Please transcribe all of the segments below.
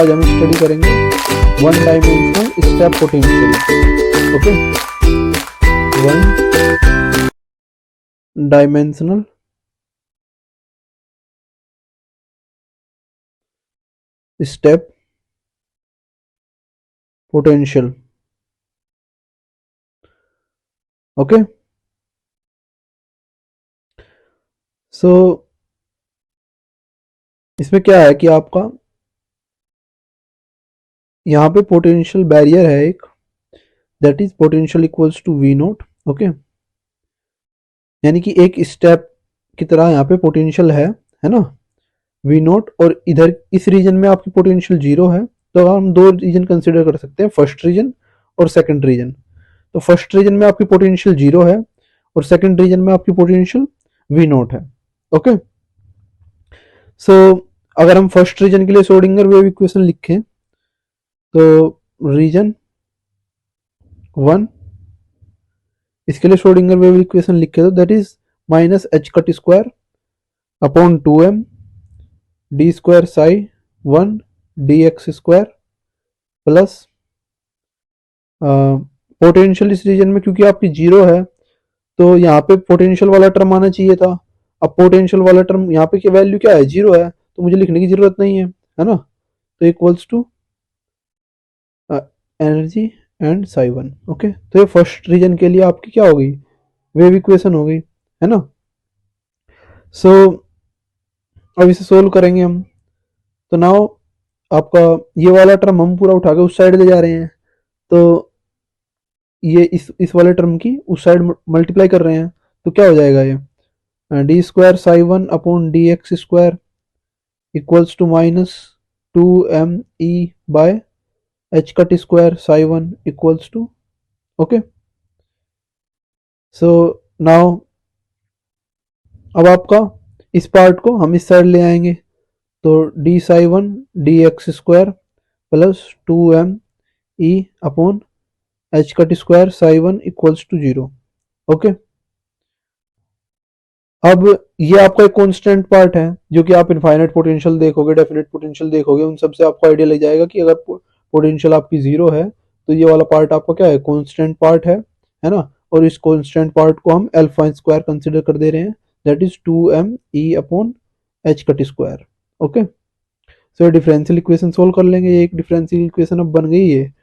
आज हम स्टडी करेंगे one dimensional step potential. Okay, one dimensional step potential. Okay, so इसमें क्या है कि आपका यहाँ पे पोटेंशियल बैरियर है एक, that is potential equals to v naught. Okay, यानी कि एक स्टेप की तरह यहाँ पे पोटेंशियल है ना, वी नोट, और इधर इस रीजन में आपकी पोटेंशियल जीरो है। तो हम दो रीजन कंसिडर कर सकते हैं, फर्स्ट रीजन और सेकंड रीजन। तो फर्स्ट रीजन में आपकी पोटेंशियल जीरो है और सेकंड रीजन में आपकी पोटेंशियल वी नोट है। ओके, सो अगर हम फर्स्ट रीजन के लिए श्रोडिंगर वेव इक्वेशन लिखें तो रीजन वन, इसके लिए श्रोडिंगर वेव इक्वेशन लिखे तो that is minus H cut square upon 2m d square Sai 1 D x square plus potential इस रीजन में क्योंकि आपकी जीरो है तो यहाँ पे पोटेंशियल वाला टर्म आना चाहिए था। अब पोटेंशियल वाला टर्म यहाँ पे की वैल्यू क्या है, जीरो है, तो मुझे लिखने की जरूरत नहीं है ना। तो equals to energy and psi one. Okay, तो ये फर्स्ट रीजन के लिए आपकी क्या हो गई, वेव इक्वेशन हो गई, है ना। सो अब इसे सोल्व करेंगे हम। तो नाउ आपका ये वाला टर्म हम पूरा उठा के उस साइड ले जा रहे हैं, तो ये इस वाले टर्म की उस साइड मल्टीप्लाई कर रहे हैं, तो क्या हो जाएगा ये d square psi one upon d x square equals to minus 2m e by h cut square psi one equals to. Okay, so now अब आपका इस पार्ट को हम इस साइड ले आएंगे, तो d psi one d x square plus 2m e upon h cut square psi one equals to zero. Okay, अब ये आपका एक कांस्टेंट पार्ट है जो कि आप इनफाइनाइट पोटेंशियल देखोगे, डेफिनेट पोटेंशियल देखोगे, उन सब से आपको आइडिया लग जाएगा कि अगर पोटेंशियल आपकी जीरो है तो ये वाला पार्ट आपका क्या है, कांस्टेंट पार्ट है ना। और इस कांस्टेंट पार्ट को हम अल्फा स्क्वायर कंसीडर कर दे रहे हैं, that is 2m e upon h cut square. Okay, so differential equation solve कर लेंगे। ये एक डिफरेंशियल इक्वेशन अब बन गई है,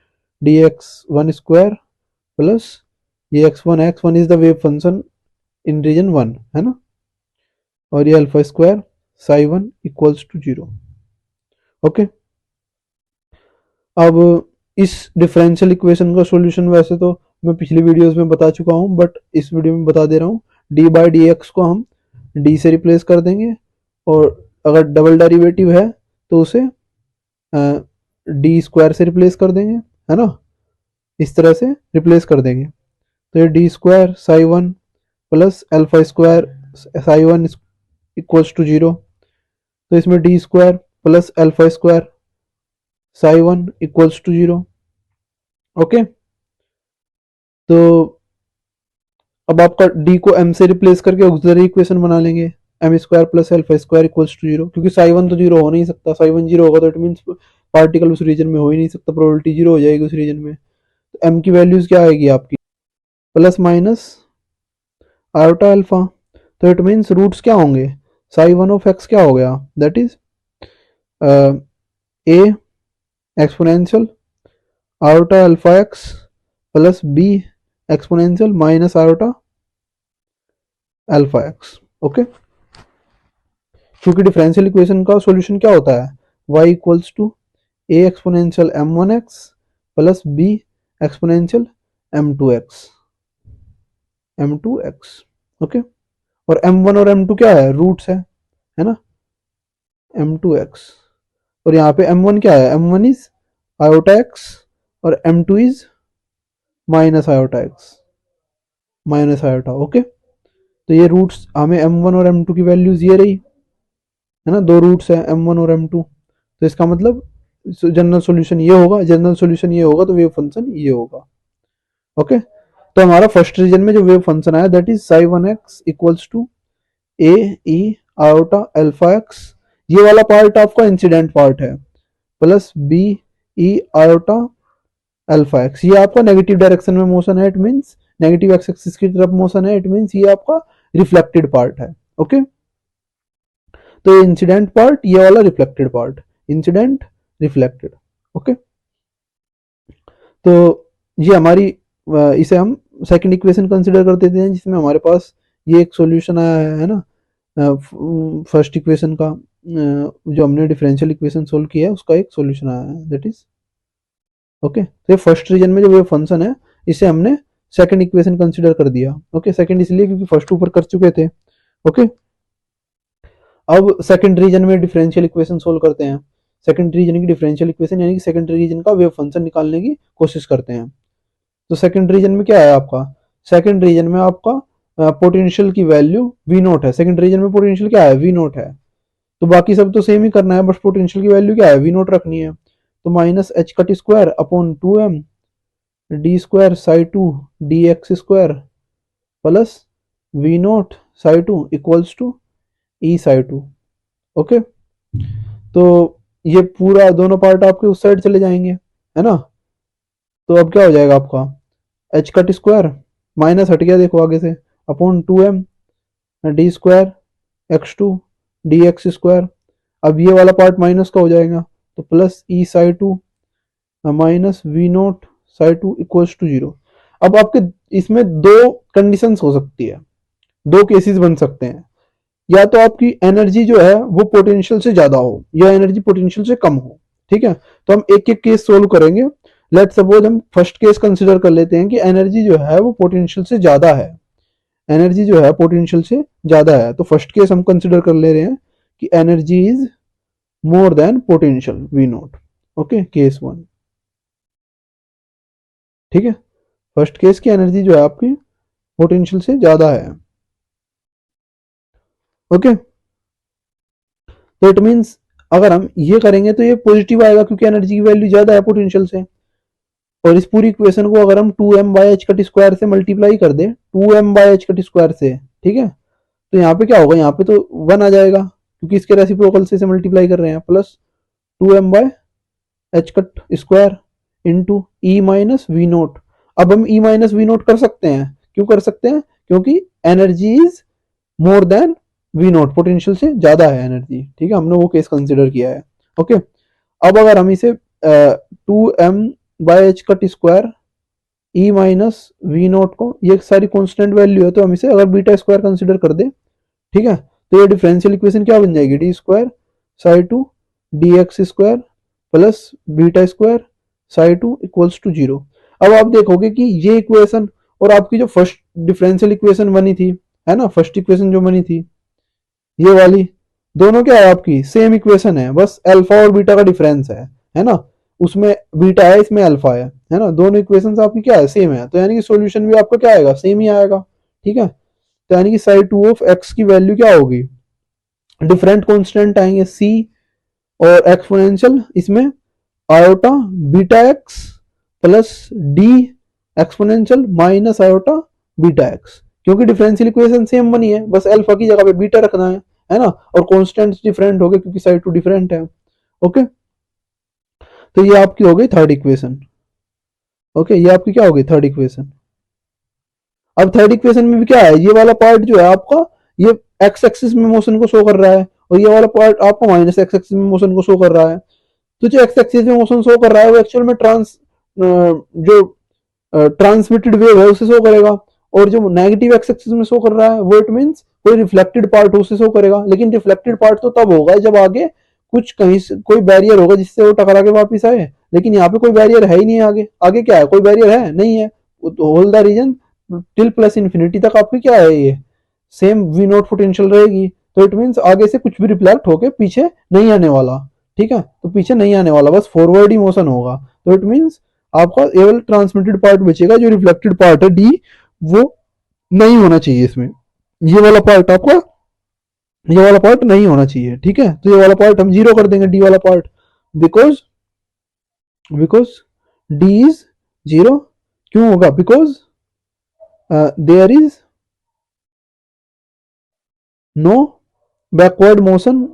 D X one square plus ये X one is the wave function in region one, है ना, और ये alpha square psi one equals to zero. Okay, अब इस डिफरेंशियल इक्वेशन का सॉल्यूशन वैसे तो मैं पिछली वीडियोस में बता चुका हूँ, बट इस वीडियो में बता दे रहा हूँ। डी बाई डी एक्स को हम डी से रिप्लेस कर देंगे, और अगर डबल डेरिवेटिव है तो उसे डी स्क्वायर से रिप्लेस कर देंगे, है ना, इस तरह से रिप्लेस कर देंगे। तो ये d square psi one plus alpha square psi one equals to zero, तो इसमें d square plus alpha square psi one equals to zero. Okay, तो अब आपका डी को एम से रिप्लेस करके ऑक्सिलरी इक्वेशन बना लेंगे, m square plus alpha square equals to zero, क्योंकि साई वन तो जीरो हो नहीं सकता, साई वन जीरो होगा तो इट मीन्स पार्टिकल उस रीजन में हो ही नहीं सकता, प्रोबेबिलिटी जीरो हो जाएगी उस रीजन में। तो एम की वैल्यूज क्या आएगी आपकी, प्लस माइनस आयोटा अल्फा, तो इट मीन्स रूट्स क्या होंगे, साई वन ऑफ एक्स क्या हो गया, that is a exponential iota alpha x plus b exponential minus iota alpha x. Okay, क्योंकि डिफरेंशियल इक्वेशन का सॉल्यूशन क्या होता है, y equals to a exponential m one x plus b exponential m two x. Okay, और m1 और m2 क्या है, roots है ना, m2x, और यहाँ पे m1 क्या है, m1 इज आयोटा x और m2 is minus iota x minus iota. Okay, तो ये रूट्स हमें m1 और m2 की वैल्यूज ये रही, है ना, दो रूट्स है m1 और m2, तो इसका मतलब जनरल सॉल्यूशन ये होगा, जनरल सॉल्यूशन ये होगा तो वेव फंक्शन ये होगा। ओके, तो हमारा फर्स्ट रीजन में जो वेव फंक्शन आया that is psi one x equals to a e iota alpha x. ये वाला पार्ट आपका इंसिडेंट पार्ट है, plus b e iota alpha x. ये आपका नेगेटिव डायरेक्शन में मोशन है, it means negative x axis की तरफ मोशन है, इट मीन्स ये आपका रिफ्लेक्टेड पार्ट है। ओके, तो ये इंसिडेंट पार्ट, ये वाला reflected part, incident reflected. Okay, तो ये हमारी इसे हम सेकंड इक्वेशन कंसिडर कर देते हैं, जिसमें हमारे पास ये एक सॉल्यूशन आया है ना फर्स्ट इक्वेशन का, जो हमने डिफरेंशियल इक्वेशन सोल्व किया है उसका एक सॉल्यूशन आया है, दैट इज ओके। तो ये फर्स्ट रीजन में जो ये फंक्शन है इसे हमने सेकंड इक्वेशन कंसिडर कर दिया। ओके, सेकंड इसलिए क्योंकि फर्स्ट ऊपर कर चुके थे। ओके, अब सेकंड रीजन में डिफरेंशियल इक्वेशन सोल्व करते हैं। सेकंड रीजन की डिफरेंशियल इक्वेशन यानी कि सेकंड रीजन का वेव फंक्शन निकालने की कोशिश करते हैं। तो सेकंड रीजन में क्या है आपका, सेकंड रीजन में आपका पोटेंशियल की वैल्यू वी नोट है। सेकंड रीजन में पोटेंशियल क्या है, वी नोट है। तो बाकी सब तो सेम ही करना है, बस पोटेंशियल की वैल्यू क्या है, वी नोट रखनी है। तो minus H cut square upon 2m d square psi two d x square plus v naught psi two equals to e psi two. Okay, तो ये पूरा दोनों पार्ट आपके उस साइड चले जाएंगे, है ना। तो अब क्या हो जाएगा आपका, एच कट स्क्वायर माइनस हट गया देखो आगे से, upon 2m d square x two d x square. अब ये वाला पार्ट माइनस का हो जाएगा, तो plus e psi two minus v naught psi two equals to 0। अब आपके इसमें दो कंडीशंस हो सकती है, दो केसेस बन सकते हैं। या तो आपकी एनर्जी जो है वो पोटेंशियल से ज्यादा हो या एनर्जी पोटेंशियल से कम हो। ठीक है, तो हम एक एक केस सोल्व करेंगे। लेट सपोज हम फर्स्ट केस कंसिडर कर लेते हैं कि एनर्जी जो है वो पोटेंशियल से ज्यादा है, एनर्जी जो है पोटेंशियल से ज्यादा है। तो फर्स्ट केस हम कंसिडर कर ले रहे हैं कि energy is more than potential v naught. Okay, case one. ठीक है, फर्स्ट केस की एनर्जी जो है आपकी पोटेंशियल से ज्यादा है। ओके, तो इट मीन्स अगर हम ये करेंगे तो ये पॉजिटिव आएगा क्योंकि एनर्जी की वैल्यू ज्यादा है पोटेंशियल से। और इस पूरी इक्वेशन को अगर हम 2m by H cut square से मल्टीप्लाई कर दे, 2m by H cut square से, ठीक है, तो यहाँ पे क्या होगा, यहाँ पे तो 1 आ जाएगा क्योंकि इसके रेसिप्रोकल से मल्टीप्लाई कर रहे हैं, plus 2m by h cut square into e minus v naught. अब हम ई माइनस वी नोट कर सकते हैं, क्यों कर सकते हैं, क्योंकि energy is more than v naught, potential से ज्यादा है एनर्जी। ठीक है, हमने वो केस कंसिडर किया है। ओके, अब अगर हम इसे 2m by h cut square e minus v naught को, ये सारी कॉन्स्टेंट वैल्यू है, तो हम इसे अगर बीटा स्क्वायर कंसिडर कर दे, ठीक है, तो ये डिफरेंशियल इक्वेशन क्या बन जाएगी, d square psi two d x square plus beta square psi two equals to 0। अब आप देखोगे कि ये इक्वेशन और आपकी जो फर्स्ट डिफरेंशियल इक्वेशन बनी थी, है ना, फर्स्ट इक्वेशन जो बनी थी ये वाली, दोनों क्या है आपकी सेम इक्वेशन है, बस अल्फा और बीटा का डिफरेंस है ना। उसमें बीटा है, इसमें अल्फा है ना, दोनों इक्वेशन आपकी क्या है, सेम है। तो यानी कि सॉल्यूशन भी आपका क्या आएगा, सेम ही आएगा। ठीक है, तो यानी कि साई टू ऑफ एक्स की वैल्यू क्या होगी, डिफरेंट कॉन्स्टेंट आएंगे सी और एक्सपोनेंशियल इसमें iota beta x plus D exponential minus iota beta x, क्योंकि डिफरेंशियल इक्वेशन सेम बनी है, बस अल्फा की जगह पे बीटा रखना है ना, और कॉन्स्टेंट्स डिफरेंट हो गए क्योंकि साइड टू डिफरेंट है। ओके, तो ये आपकी हो गई थर्ड इक्वेशन। ओके, ये आपकी क्या हो गई, थर्ड इक्वेशन। अब थर्ड इक्वेशन में भी क्या है, ये वाला पार्ट जो है आपका, ये एक्स एक्सिस में मोशन को शो कर रहा है और ये वाला पार्ट आपको माइनस एक्स एक्सिस में मोशन को शो कर रहा है। तो जो एक्स एक्सिस में मोशन शो कर रहा है वो एक्चुअल में जो ट्रांसमिटेड वेव है उसे शो करेगा, और जो नेगेटिव एक्स एक्सिस में शो कर रहा है वो इट मींस कोई रिफ्लेक्टेड पार्ट उसे शो करेगा। लेकिन रिफ्लेक्टेड पार्ट तो तब होगा जब आगे कुछ कहीं से कोई बैरियर होगा जिससे वो टकरा के वापिस आए, लेकिन यहाँ पे कोई बैरियर है ही नहीं। आगे आगे क्या है, कोई बैरियर है नहीं है, whole the region till plus infinity तक आपकी क्या है, ये सेम वी नोट पोटेंशियल रहेगी। तो इट मीन्स आगे से कुछ भी रिफ्लेक्ट होके पीछे नहीं आने वाला। ठीक है, तो पीछे नहीं आने वाला, बस फॉरवर्ड ही मोशन होगा। तो इट मीन्स आपका केवल ट्रांसमिटेड पार्ट बचेगा, जो रिफ्लेक्टेड पार्ट है डी वो नहीं होना चाहिए इसमें, ये वाला पार्ट आपका, ये वाला पार्ट नहीं होना चाहिए। ठीक है, तो ये वाला पार्ट हम जीरो कर देंगे, डी वाला part, because because d is zero. क्यों होगा, because there is no backward motion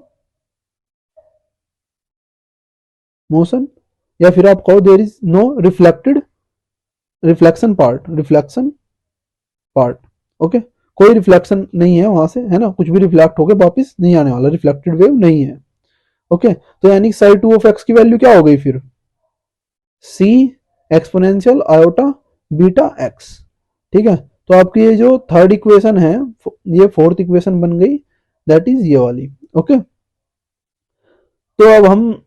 motion, या फिर आप कहो there is no reflection part. Okay, कोई रिफ्लेक्शन नहीं है वहां से, है ना, कुछ भी रिफ्लेक्ट होकर वापस नहीं आने वाला, रिफ्लेक्टेड वेव नहीं है। ओके, तो यानी साइड 2 ऑफ एक्स की वैल्यू क्या हो गई फिर, सी एक्सपोनेंशियल आयोटा बीटा एक्स। ठीक है, तो आपकी ये जो थर्ड इक्वेशन है, ये फोर्थ इक्वेशन बन गई, दैट इज ये वाली। ओके, तो अब हम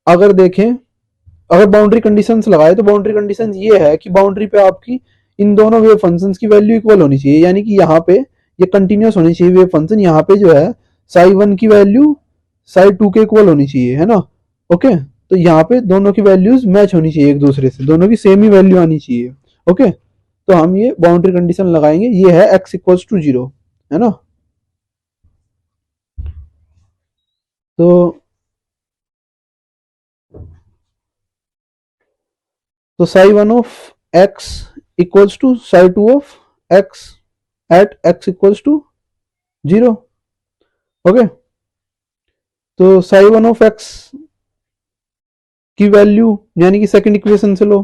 अगर देखें, अगर बाउंड्री कंडीशंस लगाए तो बाउंड्री कंडीशंस ये है कि बाउंड्री पे आपकी इन दोनों वेव फंक्शंस की वैल्यू इक्वल होनी चाहिए, यानी कि यहाँ पे ये कंटिन्यूस होनी चाहिए वेव फंक्शन, यहाँ पे जो है साई 1 की वैल्यू साई 2 के इक्वल होनी चाहिए, है ना। ओके, तो यहाँ पे दोनों की वैल्यूज मैच होनी चाहिए एक दूसरे से, दोनों की सेम ही वैल्यू आनी चाहिए। ओके, तो हम ये बाउंड्री कंडीशन लगाएंगे, ये है x इक्वल्स टू 0, है ना। तो psi 1 of x equals to psi 2 of x at x equals to 0। Okay, तो साई 1 ऑफ x की वैल्यू यानी कि सेकंड इक्वेशन से लो,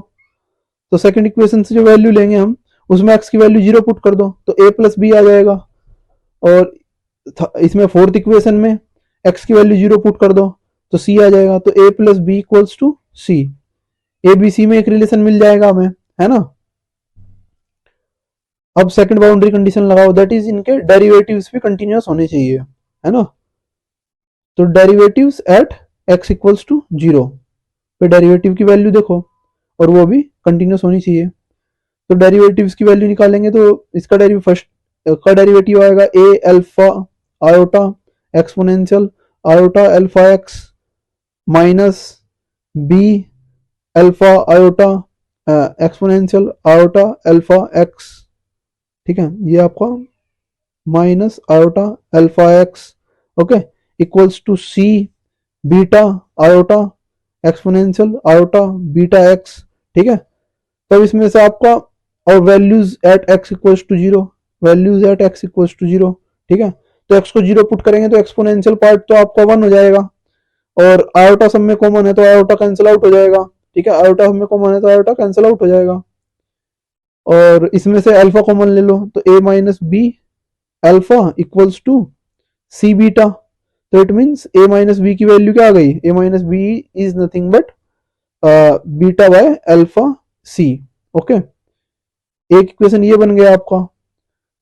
तो सेकंड इक्वेशन से जो वैल्यू लेंगे हम, उसमें x की वैल्यू 0 पुट कर दो तो a प्लस बी आ जाएगा, और इसमें फोर्थ इक्वेशन में x की वैल्यू 0 पुट कर दो तो c आ जाएगा, तो a plus B equals to c, a b c में एक रिलेशन मिल जाएगा हमें, है ना। अब सेकंड बाउंड्री कंडीशन लगाओ, दैट इज इनके डेरिवेटिव्स भी कंटिन्यूस होने चाहिए, है ना। तो derivatives at x equals to 0 पे डेरिवेटिव की वैल्यू देखो, और वो भी कंटिन्यूस होनी चाहिए। तो डेरिवेटिव्स की वैल्यू निकालेंगे तो इसका फर्स्ट का डेरिवेटिव आएगा a alpha iota exponential iota alpha x minus b alpha iota exponential iota alpha x। ठीक है, ये आपका minus iota alpha x। Okay, equals to C beta iota exponential iota beta x। ठीक है, तब इसमें से आपका, और values at x equals to 0, values at x equals to 0। ठीक है, तो x को 0 पुट करेंगे तो एक्सपोनेंशियल पार्ट तो आपका 1 हो जाएगा, और आयोटा सब में कॉमन है तो आयोटा कैंसिल आउट हो जाएगा। ठीक है, आयोटा सब में कॉमन है तो आयोटा कैंसिल आउट हो जाएगा, और इसमें से अल्फा कॉमन ले लो तो a minus B alpha equals to C beta. तो it means a minus B की वैल्यू क्या आ गई, a minus B is nothing but beta by alpha C. Okay, एक इक्वेशन ये बन गया आपका,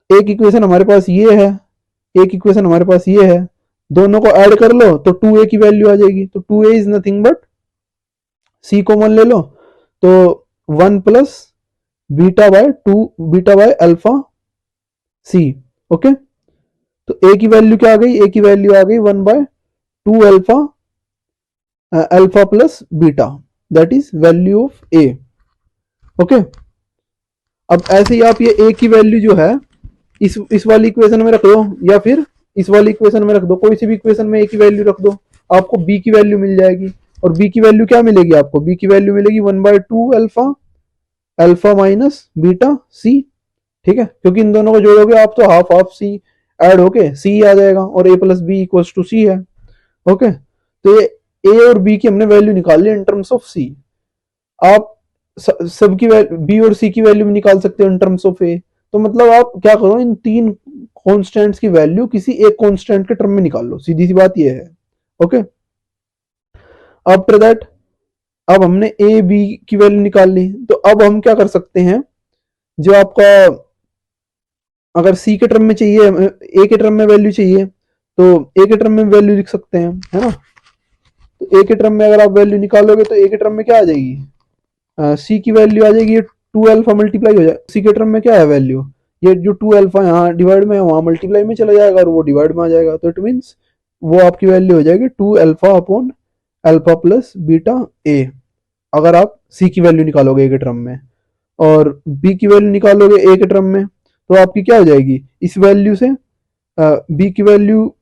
एक इक्वेशन हमारे पास ये है, एक इक्वेशन हमारे पास ये है, दोनों को ऐड कर लो तो 2a की वैल्यू आ जाएगी, तो 2a is nothing but c common ले लो तो 1 plus beta by alpha C. Okay, तो a की वैल्यू क्या आ गई, a की वैल्यू आ गई 1 by 2 alpha alpha plus beta, that is value of a। Okay, अब ऐसे ही आप ये a की वैल्यू जो है इस वाली इक्वेशन में रख दो, या फिर इस वाली इक्वेशन में रख दो, कोई सी भी इक्वेशन में a की वैल्यू रख दो, आपको b की वैल्यू मिल जाएगी। और b की वैल्यू क्या मिलेगी आपको, b की वैल्यू मिलेगी 1 by 2 alpha alpha minus beta C. ठीक है, क्योंकि इन दोनों को जोड़ोगे आप तो हाफ हाफ सी ऐड होके सी आ जाएगा, और a plus B equals to C है। ओके, तो ये a और b की हमने वैल्यू निकाल ली इन टर्म्स ऑफ c। आप सबकी बी और सी की वैल्यू भी निकाल सकते हो इन टर्म्स ऑफ ए। तो मतलब आप क्या करो, इन तीन कॉन्स्टेंट्स की वैल्यू किसी एक कॉन्स्टेंट के टर्म में निकाल लो, सीधी सी बात ये है। ओके, आफ्टर दैट अब हमने ए बी की वैल्यू निकाल ली, तो अब हम क्या कर सकते हैं, जो आपका अगर सी के टर्म में चाहिए, ए के टर्म में वैल्यू चाहिए, तो ए के टर्म में वैल्यू लिख सकते हैं, है ना। तो ए के टर्म में अगर आप वैल्यू निकालोगे तो ए के टर्म में क्या आ जाएगी, सी की वैल्यू आ जाएगी 2 अल्फा मल्टीप्लाई हो जाएगा, सी के टर्म में क्या है वैल्यू, ये जो 2 अल्फा यहाँ डिवाइड में है वहां मल्टीप्लाई में चला जाएगा और वो डिवाइड में आ जाएगा, तो इट मीन्स वो आपकी वैल्यू हो जाएगी 2 alpha upon alpha plus beta A, अगर आप सी की वैल्यू निकालोगे ए के टर्म में, और बी की वैल्यू निकालोगे ए के टर्म में, तो आपकी क्या हो जाएगी, इस वैल्यू से बी की वैल्यू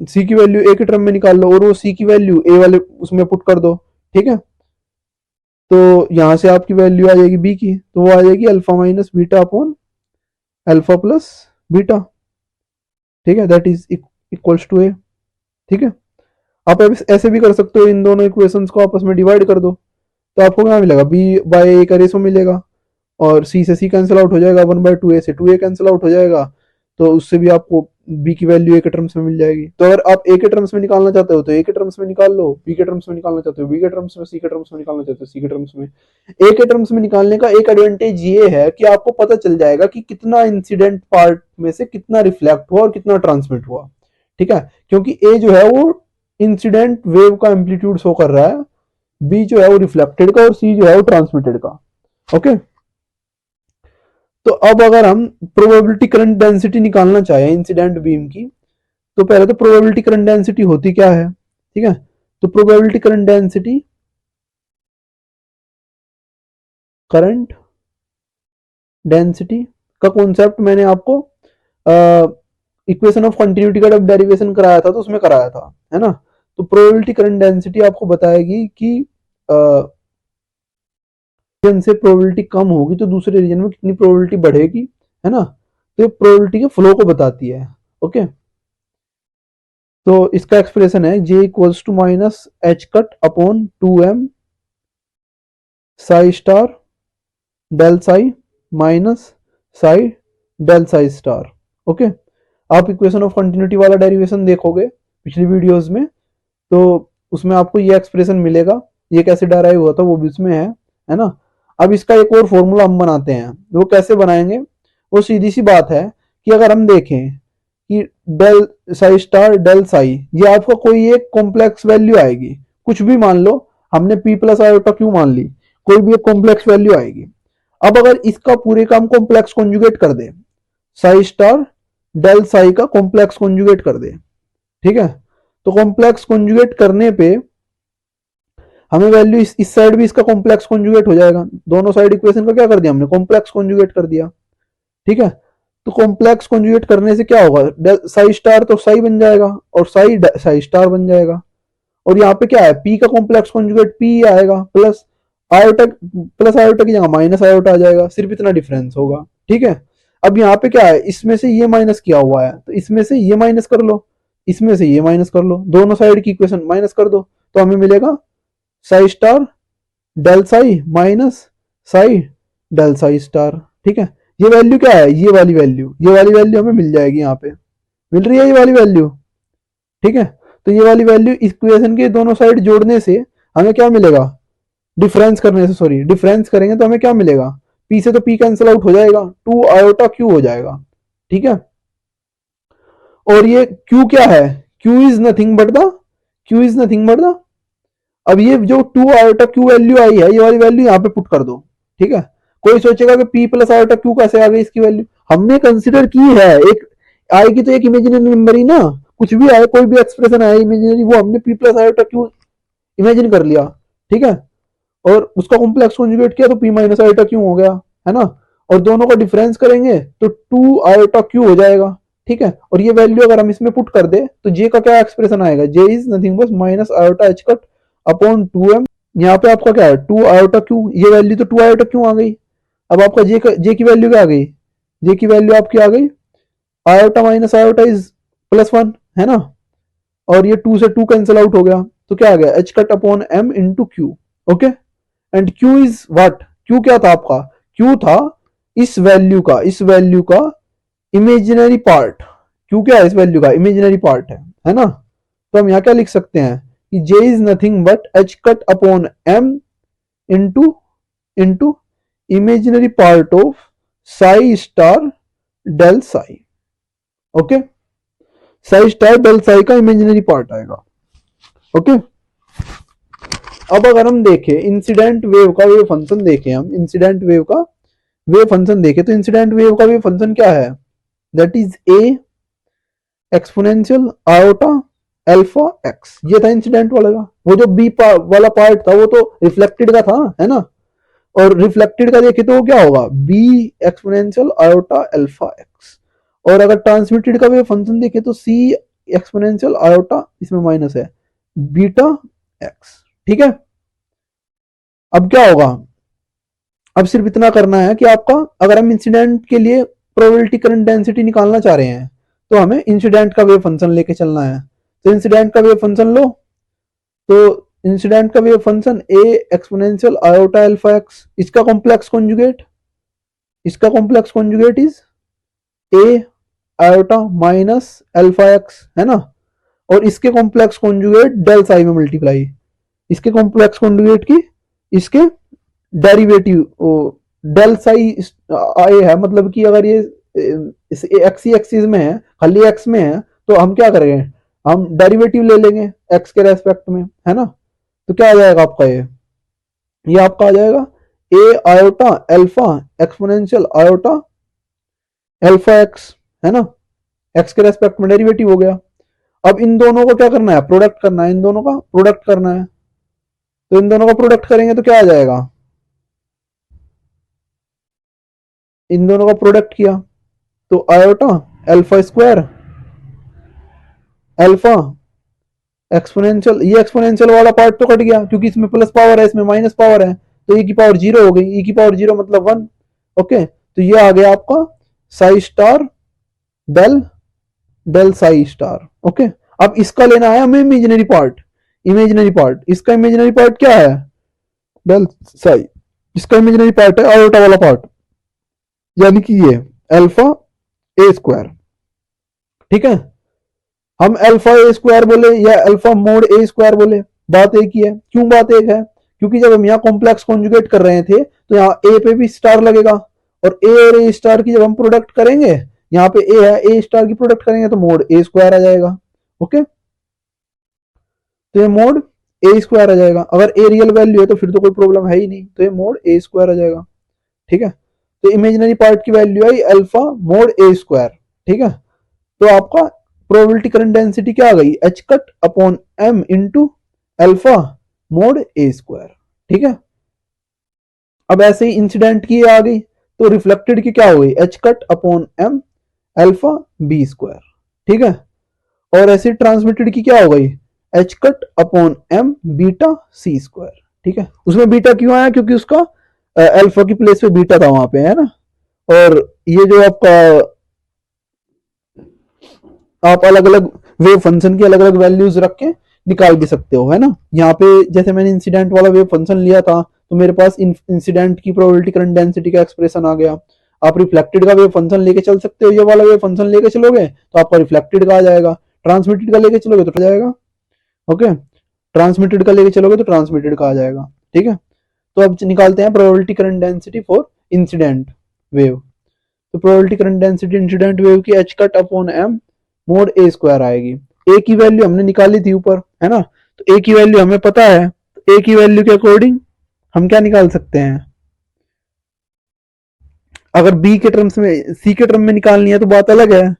सी की वैल्यू ए के टर्म में निकाल लो, और वो सी की वैल्यू ए वाले उसमें पुट कर दो। ठीक है, तो यहां से आपकी वैल्यू आ जाएगी बी की, तो वो आ जाएगी alpha minus beta upon alpha plus beta. ठीक है, दैट इज इक्वल्स टू ए। ठीक है, आप ऐसे भी कर सकते हो, इन दोनों इक्वेशंस को आपस में डिवाइड कर दो, तो आपको क्या मिलेगा, बी बाय ए का रेशो मिलेगा, और सी से सी कैंसिल आउट हो जाएगा, 1/2a से 2a कैंसिल आउट हो जाएगा, तो उससे भी आपको बी की वैल्यू ए के टर्म्स में मिल जाएगी। तो अगर आप ए के टर्म्स में निकालना चाहते हो तो ए के टर्म्स में निकाल लो, बी के टर्म्स में निकालना चाहते हो बी के टर्म्स में, सी के टर्म्स में निकालना चाहते हो सी के टर्म्स में। ए के टर्म्स में निकालने का एक एडवांटेज ये है कि आपको पता चल जाएगा कि कितना इंसिडेंट पार्ट में से कितना रिफ्लेक्ट हुआ और कितना ट्रांसमिट हुआ, ठीक है, क्योंकि ए जो है वो इंसिडेंट वेव का एम्पलीट्यूड शो कर रहा है, बी जो है वो रिफ्लेक्टेड का, और सी जो है वो ट्रांसमिटेड का। ओके, तो अब अगर हम प्रोबेबिलिटी करंट डेंसिटी निकालना चाहें इंसिडेंट बीम की, तो पहले तो प्रोबेबिलिटी करंट डेंसिटी होती क्या है, ठीक है, तो probability current density, current density का कॉन्सेप्ट मैंने आपको इक्वेशन ऑफ कंटिन्यूटी का जब डेरिवेशन कराया था तो उसमें कराया था, है ना। तो प्रोबेबिलिटी करंट डेंसिटी आपको बताएगी कि रीजन से प्रोबेबिलिटी कम होगी तो दूसरे रीजन में कितनी प्रोबेबिलिटी बढ़ेगी, है ना। तो ये प्रोबेबिलिटी के फ्लो को बताती है। ओके, तो इसका एक्सप्रेशन है J equals to minus H cut upon 2m psi star del psi minus psi del psi star. Okay, आप इक्वेशन ऑफ कंटिन्यूटी वाला डेरिवेशन देखोगे पिछली वीडियोस में, तो उसमें आपको ये एक्सप्रेशन मिलेगा, ये कैसे डेराइव हुआ था वो भी उसमें है ना। अब इसका एक और फॉर्मूला हम बनाते हैं, वो कैसे बनाएंगे, वो सीधी सी बात है कि अगर हम देखें कि del psi star del psi, ये आपका कोई एक कॉम्प्लेक्स वैल्यू आएगी, कुछ भी मान लो, हमने p प्लस आयोटा क्यू मान ली, कोई भी एक कॉम्प्लेक्स वैल्यू आएगी। अब अगर इसका पूरे का हम कॉम्प्लेक्स कॉन्जुगेट कर दे, साई स्टार डेल साई का कॉम्प्लेक्स कॉन्जुगेट कर दे, ठीक है, तो कॉम्प्लेक्स कॉन्जुगेट करने पे हमें वैल्यू इस साइड भी इसका कॉम्प्लेक्स कॉन्जुगेट हो जाएगा, दोनों साइड इक्वेशन का क्या कर दिया हमने, कॉम्प्लेक्स कॉन्जुगेट कर दिया, ठीक है। तो कॉम्प्लेक्स कॉन्जुगेट करने से क्या होगा, साई स्टार तो साई बन जाएगा और साई साई स्टार बन जाएगा, और यहाँ पे क्या है, p का कॉम्प्लेक्स कॉन्जुगेट p आएगा, प्लस आयोटा की जगह माइनस आयोटा आ जाएगा, सिर्फ इतना डिफरेंस होगा, ठीक है। अब यहाँ पे क्या है, इसमें से ये माइनस किया हुआ है, तो इसमें से ये माइनस कर लो, इसमें से ये माइनस कर लो, दोनों साइड की इक्वेशन माइनस कर दो, तो हमें मिलेगा psi star del psi minus psi del psi star, ठीक है। ये वैल्यू क्या है, ये वाली वैल्यू, ये वाली वैल्यू हमें मिल जाएगी, यहाँ पे मिल रही है ये वाली वैल्यू, ठीक है। तो ये वाली वैल्यू इक्वेशन के दोनों साइड जोड़ने से हमें क्या मिलेगा, डिफरेंस करने से, सॉरी डिफरेंस करेंगे तो हमें क्या मिलेगा, p से तो p कैंसिल आउट हो जाएगा, 2 आयोटा q हो जाएगा, ठीक है। और ये q क्या है, q is nothing but the, अब ये जो 2 आयोटा q वैल्यू आई है, ये वाली वैल्यू यहाँ पे पुट कर दो, ठीक है। कोई सोचेगा कि p प्लस आयोटा q कैसे आ गई इसकी वैल्यू, हमने कंसिडर की है, एक आएगी तो एक इमेजिनरी नंबर ही ना, कुछ भी आए, कोई भी एक्सप्रेशन आए इमेजिनरी, वो हमने p plus iota q imagine कर लिया, ठीक है, और उसका कॉम्प्लेक्स कॉन्जुगेट किया तो p माइनस आयोटा q हो गया, है ना। और दोनों का डिफरेंस करेंगे तो 2 आयोटा q हो जाएगा, ठीक है। और ये वैल्यू अगर हम इसमें पुट कर दे तो j का क्या एक्सप्रेशन आएगा, j इज नथिंग बस minus iota h cut upon 2m, यहाँ पे आपका क्या है 2 आयोटा q, ये वैल्यू तो 2 आयोटा q आ गई। अब आपका j की वैल्यू क्या आ गई, j की वैल्यू आपकी आ गई आयोटा माइनस आयोटा इज +1, है ना, और ये 2 से 2 कैंसिल आउट हो गया, तो क्या आ गया h cut upon m into Q. Okay, and q is what, q क्या था आपका, q था इस वैल्यू का इमेजिनरी पार्ट, q क्या है, इस वैल्यू का इमेजिनरी पार्ट है ना। तो हम यहाँ क्या लिख सकते हैं कि j is nothing but h cut upon m into imaginary part of psi star del psi. Okay, psi star del psi का इमेजिनरी पार्ट आएगा। ओके, अब अगर हम देखें इंसिडेंट वेव का वेव फंक्शन देखें, हम इंसिडेंट वेव का वेव फंक्शन देखें, तो इंसिडेंट वेव का वेव फंक्शन क्या है, that is a exponential iota alpha x, ये था इंसिडेंट वाला का। वो जो b वाला पार्ट था वो तो रिफ्लेक्टेड का था, है ना, और रिफ्लेक्टेड का देखे तो वो क्या होगा, b exponential iota alpha x, और अगर ट्रांसमिटेड का वेव फंक्शन देखे तो c एक्सपोनेंशियल आयोटा, इसमें माइनस है, बीटा x, ठीक है। अब क्या होगा, अब सिर्फ इतना करना है कि आपका, अगर हम इंसिडेंट के लिए प्रोबेबिलिटी करंट डेंसिटी निकालना चाह रहे हैं तो हमें इंसिडेंट का वेव फंक्शन लेके चलना है। तो इंसिडेंट का वेव फंक्शन लो, तो इंसिडेंट का wave function A exponential iota alpha X, इसका complex conjugate is A iota minus alpha X, है ना। और इसके कॉम्प्लेक्स कॉन्जुगेट डेल साई में मल्टीप्लाई, इसके कॉम्प्लेक्स कॉन्जुगेट की इसके डेरिवेटिव डेल साई आए है, मतलब कि अगर ये इस एक्स एक्सिस में है, खाली एक्स में है, तो हम क्या करेंगे, हम डेरिवेटिव ले लेंगे एक्स के रेस्पेक्ट में, है ना। तो क्या आ जाएगा आपका ये आपका आ जाएगा A iota alpha exponential iota alpha X, है ना। एक्स के रेस्पेक्ट में डेरिवेटिव हो गया। अब इन दोनों को क्या करना है, प्रोडक्ट करना है, इन दोनों का प्रोडक्ट करना है। तो इन दोनों का प्रोडक्ट करेंगे तो क्या आ जाएगा, इन दोनों का प्रोडक्ट किया तो iota alpha square alpha exponential, ये एक्सपोनेंशियल वाला पार्ट तो कट गया क्योंकि इसमें प्लस पावर है, इसमें माइनस पावर है, तो e की पावर जीरो हो गई, e की पावर जीरो मतलब वन। ओके, तो ये आ गया आपका psi star del del psi star. Okay, अब इसका लेना है हमें इमेजिनरी पार्ट, इसका इमेजिनरी पार्ट क्या है, डेल साई, इसका इमेजिनरी पार्ट है आयोटा वाला पार्ट, यानी कि ये अल्फा ए स्क्वायर। ठीक है, हम अल्फा ए स्क्वायर बोले या अल्फा मोड ए स्क्वायर बोले, बात एक ही है। क्यों बात एक है, क्योंकि जब हम यहाँ कॉम्प्लेक्स कॉन्जुगेट कर रहे थे तो यहाँ ए पे भी स्टार लगेगा, और ए और ए स्टार की जब हम प्रोडक्ट करेंगे, यहाँ पे ए है, ए स्टार की प्रोडक्ट करेंगे तो मोड ए स्क्वायर आ जाएगा। ओके, तो ये मोड ए स्क्वायर आ जाएगा। अगर ए रियल वैल्यू है तो फिर तो कोई प्रॉब्लम है ही नहीं, तो ये मोड ए स्क्वायर आ जाएगा। ठीक है, तो इमेजिनरी पार्ट की value I alpha mod A square. ठीक है, तो आपका प्रोबेबिलिटी करंट डेंसिटी क्या आ गई, H cut upon M into alpha mod A square. ठीक है, अब ऐसे ही इंसिडेंट की आ गई तो रिफ्लेक्टेड की क्या हो गई, H cut upon M alpha B square. ठीक है, और ऐसे ट्रांसमिटेड की क्या हो गई, H cut upon M beta C square. ठीक है, उसमें बीटा क्यों आया, क्योंकि उसका अल्फा की प्लेस पे बीटा था वहां पे, है ना। और ये जो आपका आप अलग अलग वेव फंक्शन की अलग अलग वैल्यूज रख के निकाल भी सकते हो, है ना। यहाँ पे जैसे मैंने इंसिडेंट वाला वेव फंक्शन लिया था तो मेरे पास इंसिडेंट की प्रोबेबिलिटी करंट डेंसिटी का एक्सप्रेशन आ गया। आप रिफ्लेक्टेड का वेव फंक्शन लेके चल सकते हो, ये वाला वेव फंक्शन लेके चलोगे तो आपका रिफ्लेक्टेड का आ जाएगा, ट्रांसमिटेड का लेके चलोगे तो आ जाएगा। ओके, ट्रांसमिटेड का लेके चलोगे तो ट्रांसमिटेड का आ जाएगा। ठीक है, तो अब निकालते हैं probability current density for incident wave. तो probability current density incident wave की H cut upon M mod A square आएगी। ए की वैल्यू हमने निकाली थी ऊपर, है ना, तो ए की वैल्यू हमें पता है, तो ए की वैल्यू के अकॉर्डिंग हम क्या निकाल सकते हैं, अगर बी के टर्म्स में सी के टर्म में निकालनी है तो बात अलग है,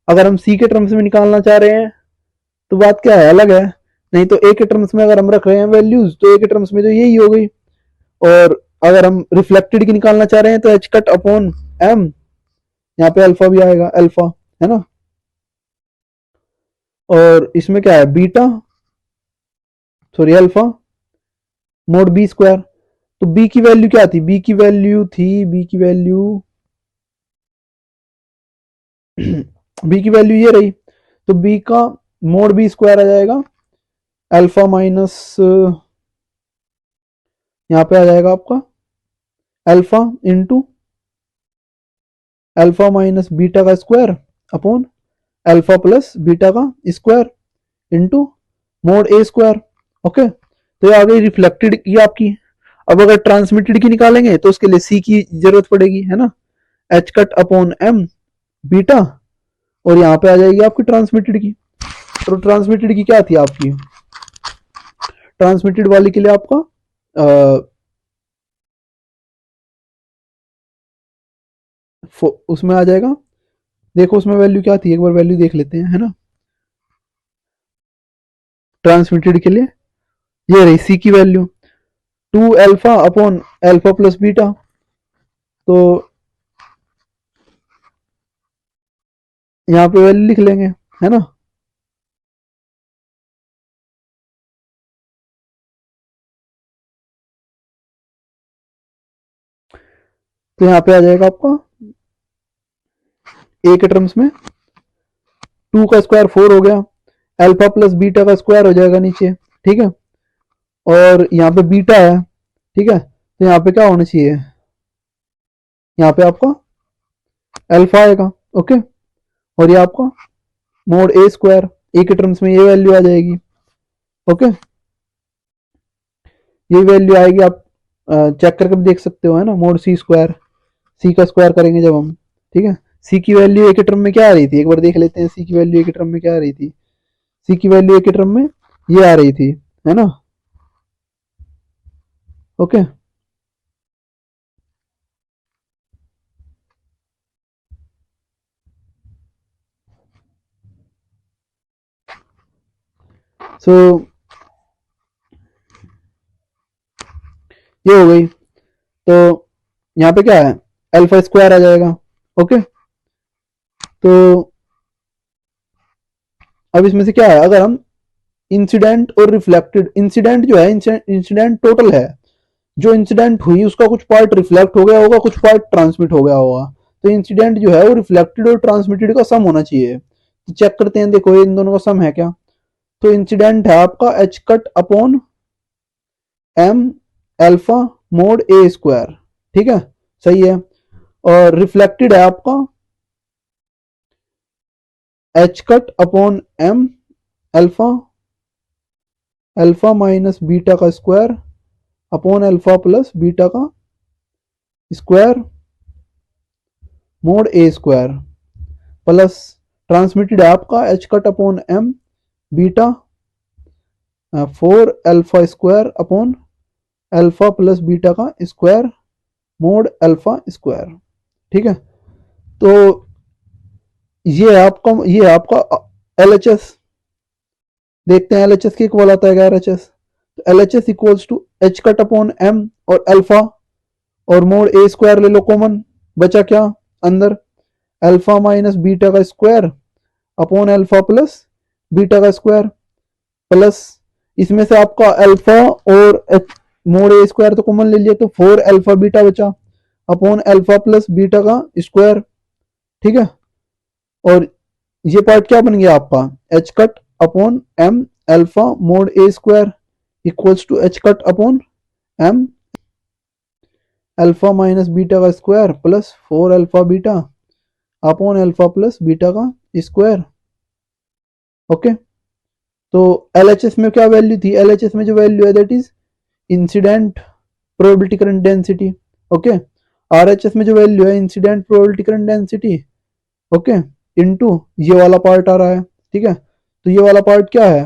अगर हम सी के टर्म्स में निकालना चाह रहे हैं तो बात क्या है, अलग है। नहीं तो ए के टर्म्स में अगर हम रख रहे हैं वैल्यूज तो ए के टर्म्स में तो यही हो गई, और अगर हम रिफ्लेक्टेड की निकालना चाह रहे हैं तो एच कट अपॉन एम, यहाँ पे अल्फा भी आएगा, अल्फा, है ना। और इसमें क्या है, beta sorry alpha mod b square. तो बी की वैल्यू क्या थी, बी की वैल्यू थी, बी की वैल्यू बी की वैल्यू ये रही, तो बी का मोड बी स्क्वायर आ जाएगा अल्फा माइनस, यहाँ पे आ जाएगा आपका alpha into alpha minus beta का square upon alpha plus beta का square into mod A square. Okay, तो ये आ गई रिफ्लेक्टेड की आपकी। अब अगर ट्रांसमिटेड की निकालेंगे तो उसके लिए सी की जरूरत पड़ेगी, है ना, h cut upon M beta, और यहाँ पे आ जाएगी आपकी ट्रांसमिटेड की। तो ट्रांसमिटेड की क्या थी आपकी, ट्रांसमिटेड वाली के लिए आपका उसमें आ जाएगा, देखो उसमें वैल्यू क्या थी, एक बार वैल्यू देख लेते हैं, है ना। ट्रांसमिटेड के लिए ये रही सी की value two alpha upon alpha plus beta, तो यहाँ पे वैल्यू लिख लेंगे, है ना। तो यहाँ पे आ जाएगा आपका ए के टर्म्स में टू का स्क्वायर फोर हो गया, अल्फा प्लस बीटा का स्क्वायर हो जाएगा नीचे। ठीक है, और यहाँ पे बीटा है, ठीक है, तो यहाँ पे क्या होना चाहिए, यहाँ पे आपका अल्फा आएगा। ओके, और ये आपका मोड ए स्क्वायर, ए के टर्म्स में ये वैल्यू आ जाएगी। ओके, ये वैल्यू आएगी, आप चेक करके भी देख सकते हो, है ना, मोड सी स्क्वायर, सी का स्क्वायर करेंगे जब हम, ठीक है। सी की वैल्यू ए के टर्म में क्या आ रही थी, एक बार देख लेते हैं सी की वैल्यू ए के टर्म में क्या आ रही थी। सी की वैल्यू ए के टर्म में ये आ रही थी, है ना। ओके, सो ये हो गई। तो यहाँ पे क्या है, अल्फा स्क्वायर आ जाएगा। ओके, तो अब इसमें से क्या है, अगर हम इंसिडेंट और रिफ्लेक्टेड, इंसिडेंट जो है, इंसिडेंट टोटल है, जो इंसिडेंट हुई उसका कुछ पार्ट रिफ्लेक्ट हो गया होगा, कुछ पार्ट ट्रांसमिट हो गया होगा। तो इंसिडेंट जो है वो रिफ्लेक्टेड और ट्रांसमिटेड का सम होना चाहिए। तो चेक करते हैं, देखो ये इन दोनों का सम है क्या। तो इंसिडेंट है आपका H cut upon M alpha mod A square, ठीक है, सही है। और रिफ्लेक्टेड है आपका H cut upon M alpha, alpha minus beta का square upon alpha plus beta का square mod A square, plus transmitted है आपका H cut upon M beta 4 alpha square upon alpha plus beta का square mod alpha square, ठीक है। तो ये आपका एल एच एस, देखते हैं एल एच एस की इक्वल आता है क्या, एल एच एस। तो L H S equals to H cut upon M और अल्फा और मोड ए स्क्वायर ले लो कॉमन, बचा क्या अंदर, अल्फा माइनस बीटा का square upon alpha plus beta का स्क्वायर, प्लस इसमें से आपका अल्फा और मोड ए स्क्वायर तो कॉमन ले लिया, तो 4 अल्फा बीटा बचा अपॉन अल्फा प्लस बीटा का स्क्वायर, ठीक है। और ये पार्ट क्या बन गया आपका, H cut upon M alpha mod A square equals to H cut upon M alpha minus beta का square plus 4 alpha beta upon alpha plus beta का स्क्वायर। ओके, तो एलएचएस में क्या वैल्यू थी, एलएचएस में जो वैल्यू है that is incident probability current density. Okay, RHS में जो वैल्यू है incident probability current density, okay, into ये वाला पार्ट आ रहा है, ठीक है। तो ये वाला पार्ट क्या है,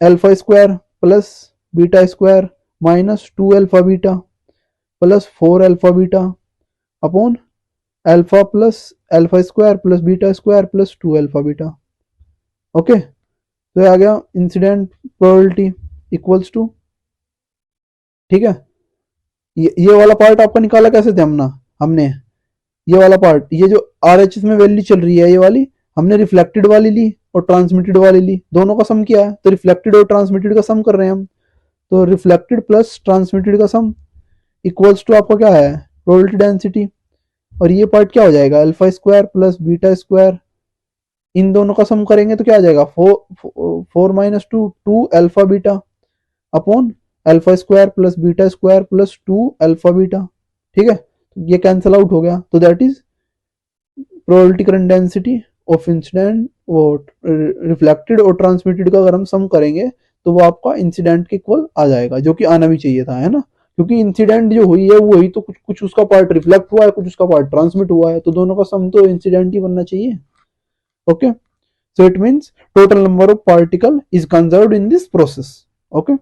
alpha square plus beta square minus 2 alpha beta plus 4 alpha beta upon alpha plus alpha square plus beta square plus 2 alpha beta. Okay, तो ये आ गया इंसिडेंट प्रोबेबिलिटी इक्वल्स टू, ठीक है। ये वाला पार्ट आपका निकाला कैसे थे हमने ये वाला पार्ट, ये जो आरएचएस में वैल्यू चल रही है ये वाली, हमने रिफ्लेक्टेड वाली ली और ट्रांसमिटेड वाली ली, दोनों का सम किया है, तो रिफ्लेक्टेड और ट्रांसमिटेड का सम कर रहे हैं हम। तो रिफ्लेक्टेड प्लस ट्रांसमिटेड का सम इक्वल्स टू आपका क्या है, प्रोबेबिलिटी डेंसिटी। और ये पार्ट क्या हो जाएगा, alpha square plus beta square, इन दोनों का सम करेंगे तो क्या आ जाएगा, 4 minus 2 2 alpha beta upon alpha square plus beta square plus 2 alpha beta, ठीक है। तो ये कैंसिल आउट हो गया, तो that is probability current density of incident और रिफ्लेक्टेड और ट्रांसमिटेड का अगर हम सम करेंगे तो वो आपका इंसिडेंट के इक्वल आ जाएगा, जो कि आना भी चाहिए था, है ना। क्योंकि इंसिडेंट जो हुई है वो ही तो कुछ कुछ उसका पार्ट रिफ्लेक्ट हुआ है, कुछ उसका पार्ट ट्रांसमिट हुआ है, तो दोनों का सम तो इंसिडेंट ही बनना चाहिए। Okay, so it means total number of particle is conserved in this process. Okay,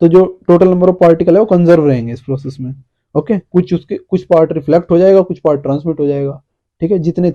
तो जो टोटल नंबर ऑफ पार्टिकल है वो कंजर्व रहेंगे इस प्रोसेस में। ओके, कुछ उसके कुछ पार्ट रिफ्लेक्ट हो जाएगा, कुछ पार्ट ट्रांसमिट हो जाएगा, ठीक है, जितने